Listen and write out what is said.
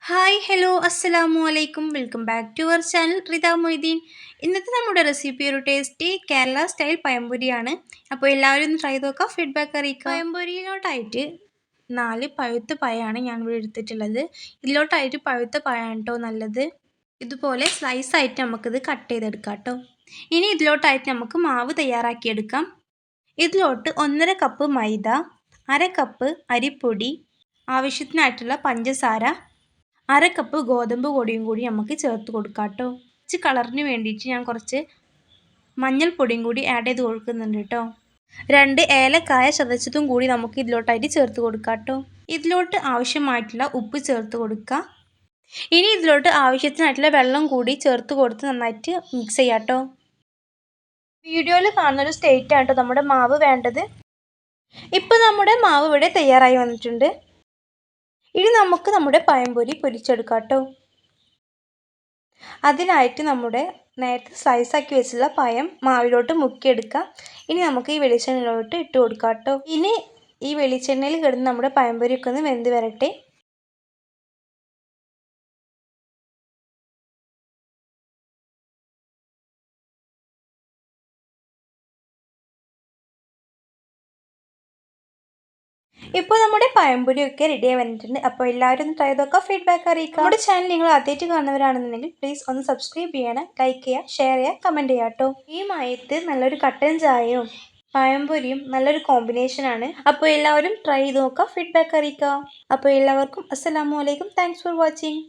Hi hello അസ്സലാമു അലൈക്കും welcome back to our channel Ritha Moideen. ഇന്നത്തെ നമ്മുടെ റെസിപ്പി ഒരു ടേസ്റ്റി കേരള സ്റ്റൈൽ പഴംപൊരിയാണ്. അപ്പോൾ എല്ലാവരും ഒന്ന് ട്രൈ നോക്കാം, ഫീഡ്ബാക്ക് അറിയിക്കുക. പഴംപൊരിയിലോട്ടായിട്ട് 4 പഴുത്ത പഴമാണ് ഞാൻ ഇവിടെ എടുത്തിട്ടുള്ളത്. ഇതിലോട്ടായിട്ട് പഴുത്ത പഴമാണ് കേട്ടോ നല്ലത്. ഇതുപോലെ സ്ലൈസ് ആയിട്ട് നമുക്കിത് കട്ട് ചെയ്തെടുക്കാം കേട്ടോ. ഇനി ഇതിലോട്ടായിട്ട് നമുക്ക് മാവ് തയ്യാറാക്കിയെടുക്കാം. ഇതിലോട്ട് 1.5 കപ്പ് മൈദ, 1/2 കപ്പ് അരിപ്പൊടി, ആവശ്യത്തിനായിട്ടുള്ള പഞ്ചസാര, 1/2 കപ്പ് ഗോതമ്പ് പൊടിയും കൂടി നമുക്ക് ചേർത്ത് കൊടുക്കാം കേട്ടോ. കളറിന് വേണ്ടിയിട്ട് ഞാൻ കുറച്ച് മഞ്ഞൾപ്പൊടിയും കൂടി ആഡ് ചെയ്ത് കൊടുക്കുന്നുണ്ട് കേട്ടോ. 2 ഏലക്കായ ചതച്ചതും കൂടി നമുക്ക് ഇതിലോട്ടായിട്ട് ചേർത്ത് കൊടുക്കാം കേട്ടോ. ഇതിലോട്ട് ആവശ്യമായിട്ടുള്ള ഉപ്പ് ചേർത്ത് കൊടുക്കുക. ഇനി ഇതിലോട്ട് ആവശ്യത്തിനായിട്ടുള്ള വെള്ളം കൂടി ചേർത്ത് കൊടുത്ത് നന്നായിട്ട് മിക്സ് ചെയ്യാം കേട്ടോ. വീഡിയോയിൽ കാണുന്നൊരു സ്റ്റേറ്റ് ആണ് കേട്ടോ നമ്മുടെ മാവ് വേണ്ടത്. ഇപ്പോൾ നമ്മുടെ മാവ് ഇവിടെ തയ്യാറായി വന്നിട്ടുണ്ട്. ഇനി നമുക്ക് നമ്മുടെ പഴംപൊരി പൊരിച്ചെടുക്കാം കേട്ടോ. അതിനായിട്ട് നമ്മുടെ നേരത്തെ സ്ലൈസാക്കി വെച്ചുള്ള പഴം മാവിലോട്ട് മുക്കിയെടുക്കാം. ഇനി നമുക്ക് ഈ വെളിച്ചെണ്ണയിലോട്ട് ഇട്ട് കൊടുക്കാം കേട്ടോ. ഇനി ഈ വെളിച്ചെണ്ണയിൽ കിടന്ന് നമ്മുടെ പഴംപൊരിയൊക്കെ ഒന്ന് വെന്ത് വരട്ടെ. ഇപ്പോൾ നമ്മുടെ പഴംപൊരിയൊക്കെ റെഡിയായി വന്നിട്ടുണ്ട്. അപ്പോൾ എല്ലാവരും ഒന്ന് ട്രൈ നോക്കാം, ഫീഡ്ബാക്ക് അറിയിക്കുക. നമ്മുടെ ചാനൽ നിങ്ങൾ ആദ്യമായിട്ട് കാണുന്നവരാണെന്നുണ്ടെങ്കിൽ പ്ലീസ് ഒന്ന് സബ്സ്ക്രൈബ് ചെയ്യണം, ലൈക്ക് ചെയ്യുക, ഷെയർ ചെയ്യുക, കമൻറ്റ് ചെയ്യുക കേട്ടോ. ഈ മയത്ത് നല്ലൊരു കട്ടൻ ചായയും പഴംപൊരിയും നല്ലൊരു കോമ്പിനേഷനാണ്. അപ്പോൾ എല്ലാവരും ട്രൈ ചെയ്ത് നോക്കുക, ഫീഡ്ബാക്ക് അറിയിക്കുക. അപ്പോൾ എല്ലാവർക്കും അസ്സലാമു അലൈക്കും. Thanks for watching.